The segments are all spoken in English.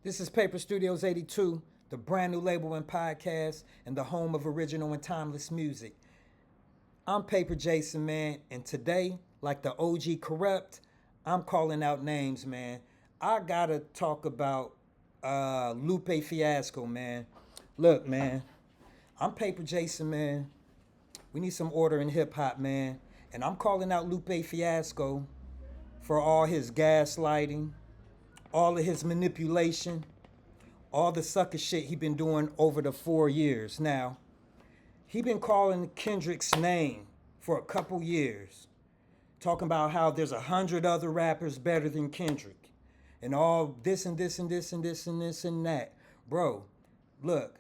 This is Paper Studios 82, the brand new label and podcast, and the home of original and timeless music. I'm Paper Jason, man, and today, like the OG Corrupt, I'm calling out names, man. I gotta talk about Lupe Fiasco, man. Look, man, I'm Paper Jason, man. We need some order in hip hop, man. And I'm calling out Lupe Fiasco for all his gaslighting, all of his manipulation, all the sucker shit he been doing over the 4 years. Now, he been calling Kendrick's name for a couple years, talking about how there's 100 other rappers better than Kendrick, and all this and this and this and this and this and that. Bro, look,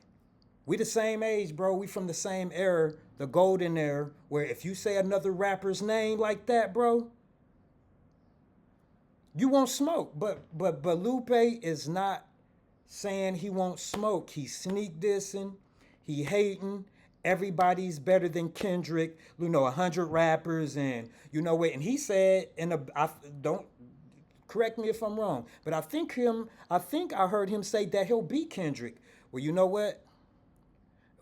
we the same age, bro. We from the same era, the golden era, where if you say another rapper's name like that, bro, you won't smoke. But Lupe is not saying he won't smoke. He's sneak dissing, he hating. Everybody's better than Kendrick. 100 rappers, and you know what? And he said, I don't correct me if I'm wrong, but I think I heard him say that he'll beat Kendrick. Well, you know what?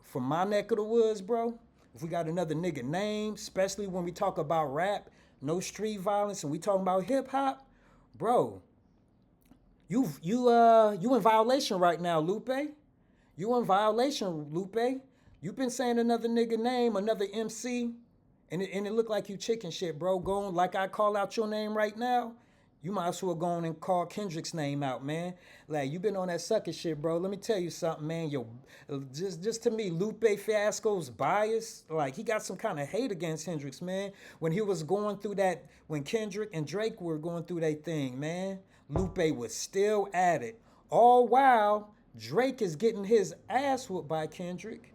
From my neck of the woods, bro, if we got another nigga name, especially when we talk about rap, no street violence, and we talking about hip hop, bro, you in violation right now, Lupe. You in violation, Lupe. You been saying another nigga name, another MC, and it look like you chicken shit, bro. Going like I call out your name right now, you might as well go on and call Kendrick's name out, man. Like you been on that sucker shit, bro. Let me tell you something, man. Yo, just to me, Lupe Fiasco's bias, like he got some kind of hate against Hendrix, man. When he was going through that, when Kendrick and Drake were going through their thing, man, Lupe was still at it. All while Drake is getting his ass whooped by Kendrick.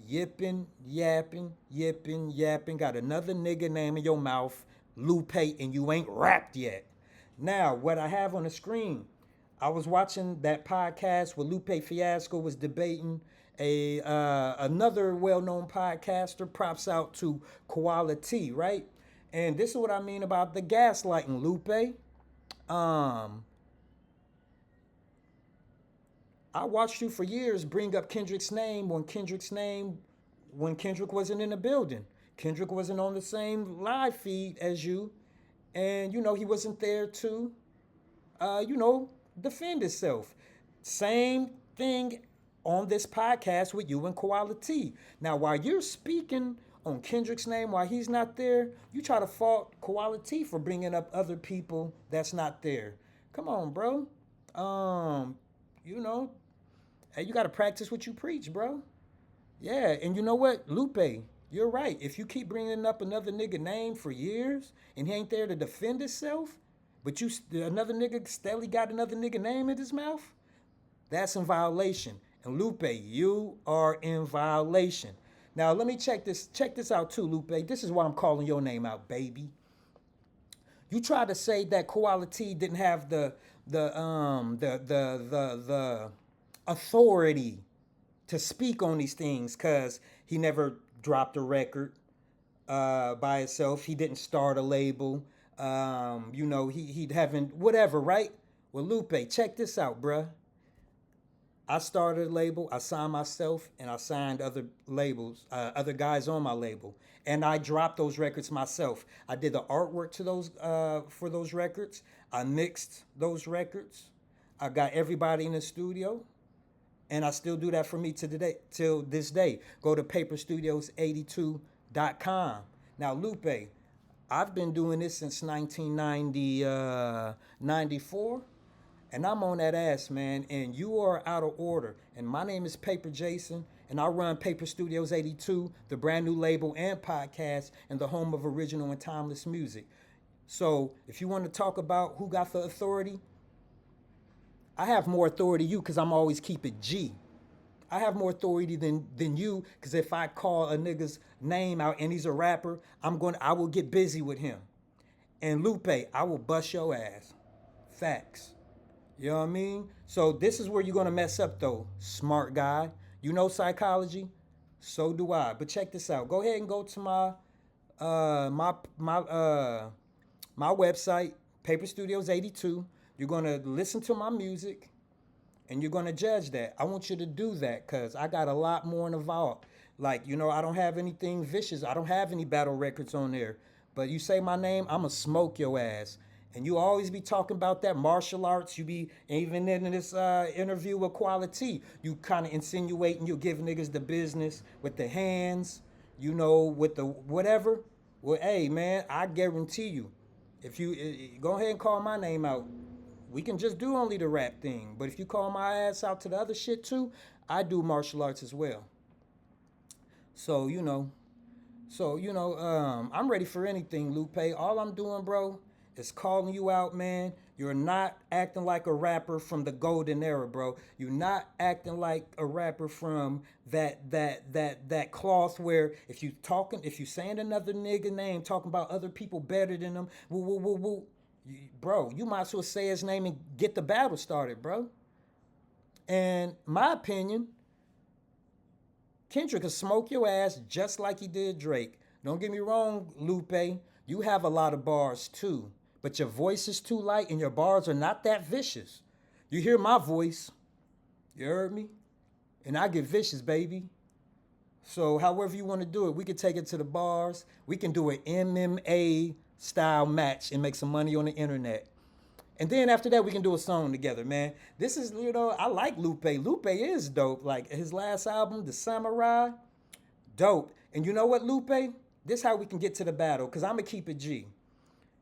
Yipping, yapping, yipping, yapping. Got another nigga name in your mouth, Lupe, and you ain't rapped yet. Now, what I have on the screen, I was watching that podcast where Lupe Fiasco was debating another well-known podcaster. Props out to Quality, right? And this is what I mean about the gaslighting, Lupe. Um, I watched you for years bring up Kendrick's name when Kendrick wasn't in the building. Kendrick wasn't on the same live feed as you, and he wasn't there to, defend himself. Same thing on this podcast with you and Quality. Now, while you're speaking on Kendrick's name while he's not there, you try to fault Quality for bringing up other people that's not there. Come on, bro. You know, hey, you got to practice what you preach, bro. Yeah, and you know what, Lupe, you're right. If you keep bringing up another nigga name for years and he ain't there to defend himself, but another nigga steadily got another nigga name in his mouth, that's in violation. And Lupe, you are in violation. Now let me check this out too, Lupe. This is why I'm calling your name out, baby. You tried to say that Quality didn't have the authority to speak on these things because he never dropped a record by himself. He didn't start a label. He haven't whatever, right? Well, Lupe, check this out, bruh. I started a label, I signed myself, and I signed other labels, other guys on my label, and I dropped those records myself. I did the artwork to those for those records. I mixed those records. I got everybody in the studio, and I still do that for me to today, till this day. Go to paperstudios82.com. Now, Lupe, I've been doing this since 1994. And I'm on that ass, man, and you are out of order. And my name is Paper Jason, and I run Paper Studios 82, the brand new label and podcast, and the home of original and timeless music. So if you want to talk about who got the authority, I have more authority than you because I'm always keep it G. I have more authority than you because if I call a nigga's name out and he's a rapper, I will get busy with him. And Lupe, I will bust your ass. Facts. You know what I mean? So this is where you're gonna mess up though, smart guy. You know psychology? So do I. But check this out. Go ahead and go to my my website, Paper Studios 82. You're gonna listen to my music. and you're gonna judge that. I want you to do that because I got a lot more in the vault. Like, I don't have anything vicious. I don't have any battle records on there. But you say my name, I'ma smoke your ass. And you always be talking about that martial arts. You be, even in this interview with Quality, you kind of insinuating you give niggas the business with the hands, with the whatever. Well, hey, man, I guarantee you, if you go ahead and call my name out, we can just do only the rap thing. But if you call my ass out to the other shit too, I do martial arts as well. So, I'm ready for anything, Lupe. All I'm doing, bro, is calling you out, man. You're not acting like a rapper from the golden era, bro. You're not acting like a rapper from that cloth where if you saying another nigga name, talking about other people better than them, woo, woo, woo, woo, bro, you might as well say his name and get the battle started, bro. And my opinion, Kendrick could smoke your ass just like he did Drake. Don't get me wrong, Lupe. You have a lot of bars too, but your voice is too light and your bars are not that vicious. You hear my voice, you heard me? And I get vicious, baby. So however you want to do it, we can take it to the bars. We can do an MMA style match and make some money on the internet. And then after that, we can do a song together, man. This is, I like Lupe. Lupe is dope. Like his last album, The Samurai, dope. And you know what, Lupe? This how we can get to the battle, because I'm going to keep it G.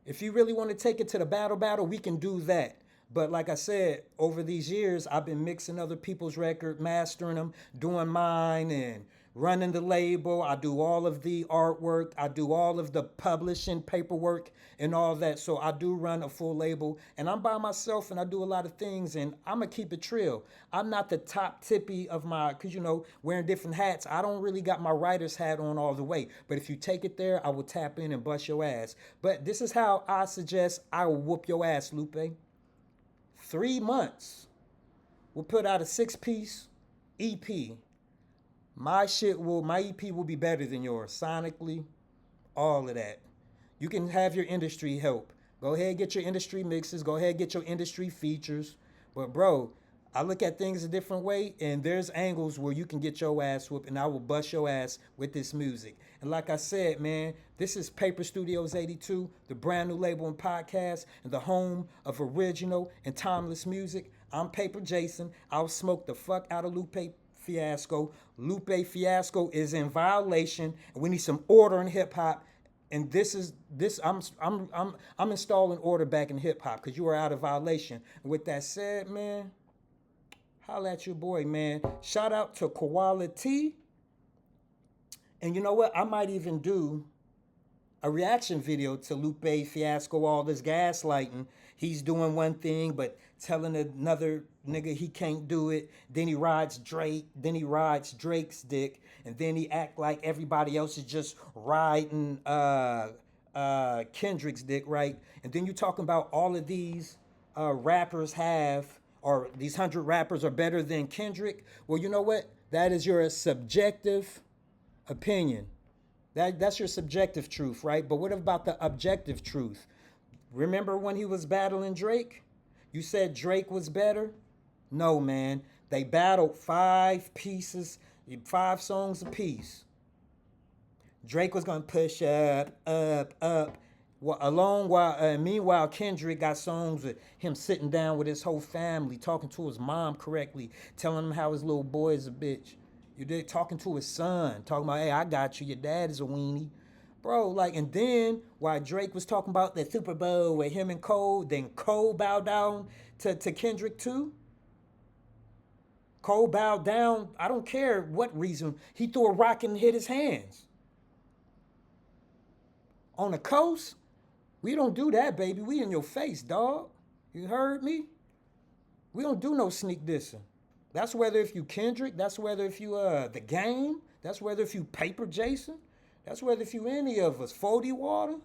If you really want to take it to the battle, we can do that. But like I said, over these years, I've been mixing other people's records, mastering them, doing mine, and running the label. I do all of the artwork. I do all of the publishing paperwork and all that. So I do run a full label, and I'm by myself, and I do a lot of things, and I'm going to keep it trill. I'm not the top tippy of because, wearing different hats, I don't really got my writer's hat on all the way. But if you take it there, I will tap in and bust your ass. But this is how I suggest I will whoop your ass, Lupe. 3 months, we'll put out a 6-piece EP. My EP will be better than yours, sonically, all of that. You can have your industry help. Go ahead, get your industry mixes. Go ahead, get your industry features. But bro, I look at things a different way, and there's angles where you can get your ass whooped, and I will bust your ass with this music. And like I said, man, this is Paper Studios 82, the brand new label and podcast, and the home of original and timeless music. I'm Paper Jason. I'll smoke the fuck out of Lupe Fiasco. Lupe Fiasco is in violation, and we need some order in hip hop. And I'm installing order back in hip hop because you are out of violation. And with that said, man, holla at your boy, man. Shout out to Quality. And you know what? I might even do a reaction video to Lupe Fiasco, all this gaslighting. He's doing one thing, but telling another nigga he can't do it. Then he rides Drake. Then he rides Drake's dick. And then he act like everybody else is just riding Kendrick's dick, right? And then you talking about all of these rappers or these 100 rappers are better than Kendrick. Well, you know what? That is your subjective opinion. That's your subjective truth, right? But what about the objective truth? Remember when he was battling Drake? You said Drake was better? No, man. They battled 5 songs apiece. Drake was going to push up. Meanwhile, Kendrick got songs with him sitting down with his whole family, talking to his mom correctly, telling him how his little boy is a bitch. You did talking to his son, talking about, hey, I got you. Your dad is a weenie. Bro, and then while Drake was talking about the Super Bowl with him and Cole, then Cole bowed down to Kendrick too. Cole bowed down, I don't care what reason. He threw a rock and hit his hands. On the coast, we don't do that, baby. We in your face, dog. You heard me? We don't do no sneak dissing. That's whether if you Kendrick, that's whether if you The Game, that's whether if you Paper Jason, that's whether if you any of us, 40 Water,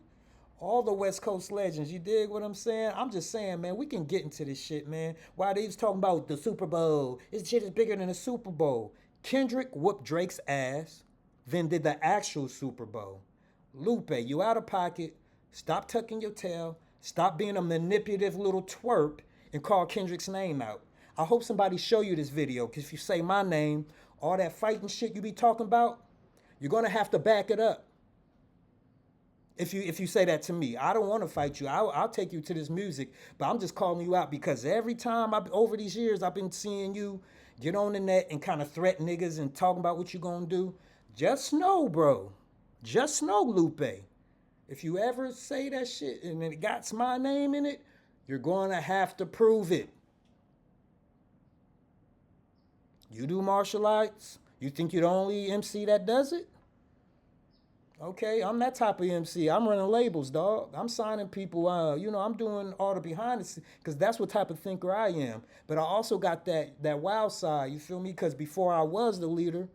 all the West Coast legends. You dig what I'm saying? I'm just saying, man, we can get into this shit, man. While they was talking about the Super Bowl, this shit is bigger than the Super Bowl. Kendrick whooped Drake's ass, then did the actual Super Bowl. Lupe, you out of pocket. Stop tucking your tail. Stop being a manipulative little twerp and call Kendrick's name out. I hope somebody show you this video, because if you say my name, all that fighting shit you be talking about, you're gonna have to back it up. If you say that to me, I don't want to fight you. I'll take you to this music, but I'm just calling you out because every time over these years I've been seeing you get on the net and kind of threaten niggas and talking about what you gonna do. Just know, bro. Just know, Lupe. If you ever say that shit and it got my name in it, you're gonna have to prove it. You do martial arts? You think you're the only MC that does it? Okay, I'm that type of MC. I'm running labels, dog. I'm signing people. I'm doing all the behind the scenes because that's what type of thinker I am. But I also got that wild side. You feel me? Because before I was the leader,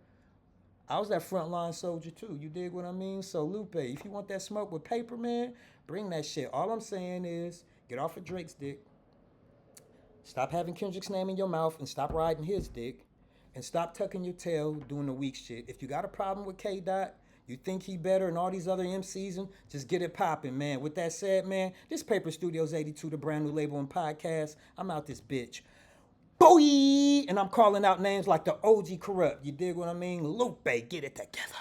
I was that frontline soldier too. You dig what I mean? So Lupe, if you want that smoke with paper, man, bring that shit. All I'm saying is get off of Drake's dick. Stop having Kendrick's name in your mouth and stop riding his dick. And stop tucking your tail doing the weak shit. If you got a problem with K. Dot, you think he better and all these other MCs, and just get it popping, man. With that said, man, this Paper Studios 82, the brand new label and podcast. I'm out this bitch. Boy! And I'm calling out names like the OG Corrupt. You dig what I mean? Lupe, get it together.